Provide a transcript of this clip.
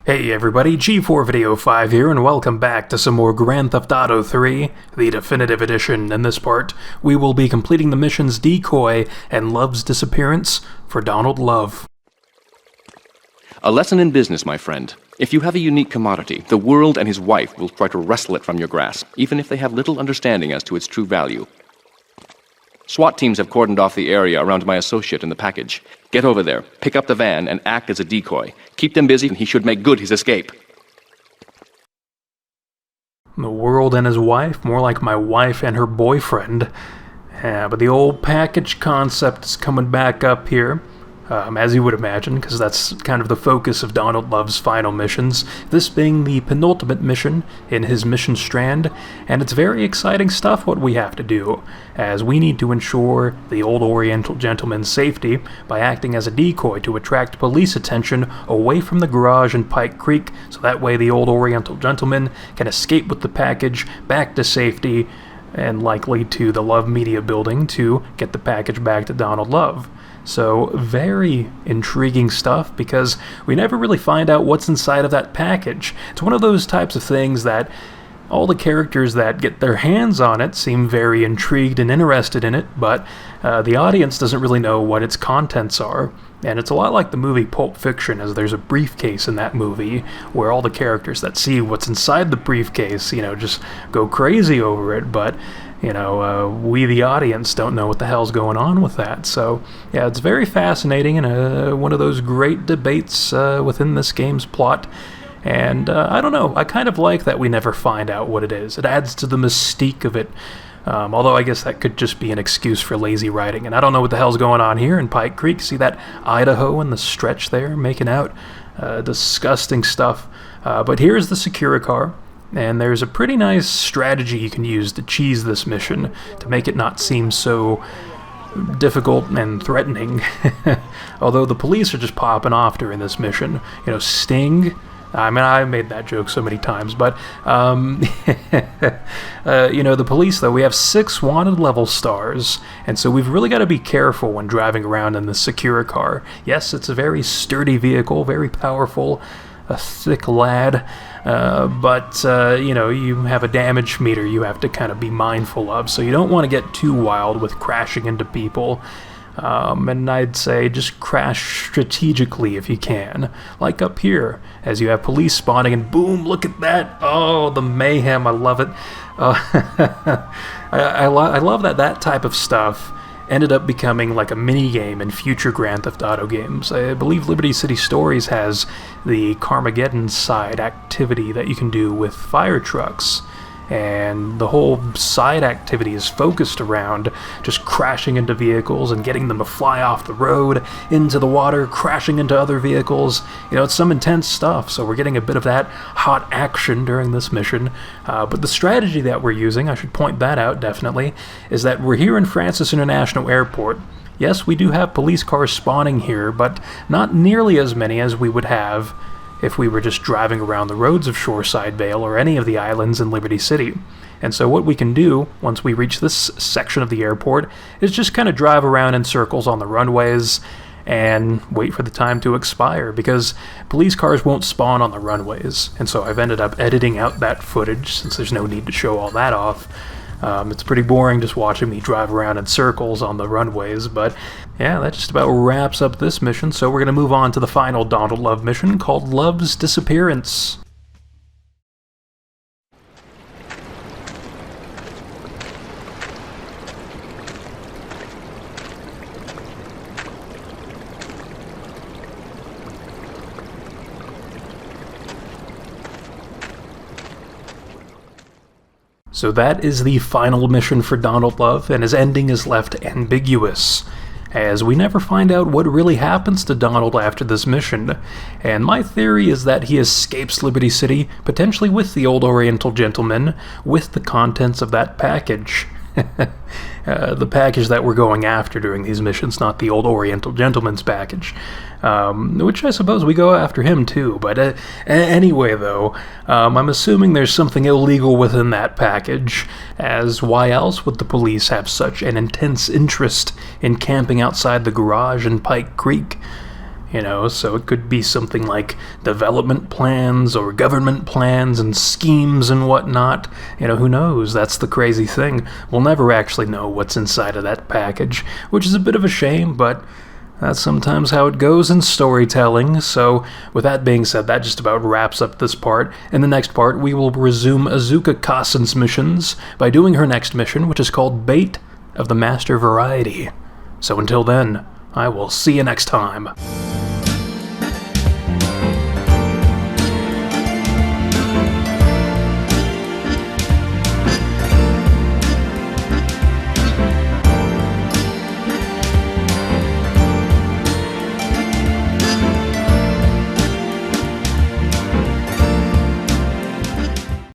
Hey everybody, G4 Video 5 here, and welcome back to some more Grand Theft Auto 3, the definitive edition. In this part, we will be completing the missions Decoy and Love's Disappearance for Donald Love. A lesson in business, my friend. If you have a unique commodity, the world and his wife will try to wrestle it from your grasp, even if they have little understanding as to its true value. SWAT teams have cordoned off the area around my associate in the package. Get over there, pick up the van, and act as a decoy. Keep them busy, and he should make good his escape. The world and his wife? More like my wife and her boyfriend. Yeah, but the old package concept is coming back up here. As you would imagine, because that's kind of the focus of Donald Love's final missions, this being the penultimate mission in his mission strand, and it's very exciting stuff what we have to do, as we need to ensure the old Oriental gentleman's safety by acting as a decoy to attract police attention away from the garage in Pike Creek, so that way the old Oriental gentleman can escape with the package back to safety, and likely to the Love Media building to get the package back to Donald Love. So, very intriguing stuff, because we never really find out what's inside of that package. It's one of those types of things that all the characters that get their hands on it seem very intrigued and interested in it, but the audience doesn't really know what its contents are. And it's a lot like the movie Pulp Fiction, as there's a briefcase in that movie where all the characters that see what's inside the briefcase, just go crazy over it, but we the audience don't know what the hell's going on with that. So, yeah, it's very fascinating and one of those great debates within this game's plot. And I don't know, I kind of like that we never find out what it is. It adds to the mystique of it. Although I guess that could just be an excuse for lazy writing. And I don't know what the hell's going on here in Pike Creek. See that Idaho in the stretch there making out? Disgusting stuff. But here's the Securicar. And there's a pretty nice strategy you can use to cheese this mission to make it not seem so difficult and threatening. Although the police are just popping off during this mission. Sting. I mean, I made that joke so many times, but, the police, though, we have 6 wanted level stars, and so we've really got to be careful when driving around in the Securicar. Yes, it's a very sturdy vehicle, very powerful, a thick lad, but you have a damage meter you have to kind of be mindful of, so you don't want to get too wild with crashing into people. And I'd say just crash strategically if you can. Like up here, as you have police spawning and boom, look at that! Oh, the mayhem, I love it. I love that type of stuff ended up becoming like a mini-game in future Grand Theft Auto games. I believe Liberty City Stories has the Carmageddon side activity that you can do with fire trucks. And the whole side activity is focused around just crashing into vehicles and getting them to fly off the road, into the water, crashing into other vehicles. It's some intense stuff, so we're getting a bit of that hot action during this mission. But the strategy that we're using, I should point that out definitely, is that we're here in Francis International Airport. Yes, we do have police cars spawning here, but not nearly as many as we would have if we were just driving around the roads of Shoreside, Vale, or any of the islands in Liberty City. And so what we can do, once we reach this section of the airport, is just kind of drive around in circles on the runways and wait for the time to expire, because police cars won't spawn on the runways. And so I've ended up editing out that footage, since there's no need to show all that off. It's pretty boring just watching me drive around in circles on the runways, but yeah, that just about wraps up this mission, so we're going to move on to the final Donald Love mission called Love's Disappearance. So that is the final mission for Donald Love, and his ending is left ambiguous, as we never find out what really happens to Donald after this mission. And my theory is that he escapes Liberty City, potentially with the old Oriental gentleman, with the contents of that package. The package that we're going after during these missions, not the old Oriental gentleman's package. Which I suppose we go after him too, but anyway though, I'm assuming there's something illegal within that package, as why else would the police have such an intense interest in camping outside the garage in Pike Creek? So it could be something like development plans or government plans and schemes and whatnot. Who knows? That's the crazy thing. We'll never actually know what's inside of that package, which is a bit of a shame, but that's sometimes how it goes in storytelling. So, with that being said, that just about wraps up this part. In the next part, we will resume Azuka Kassen's missions by doing her next mission, which is called Bait of the Master Variety. So until then, I will see you next time.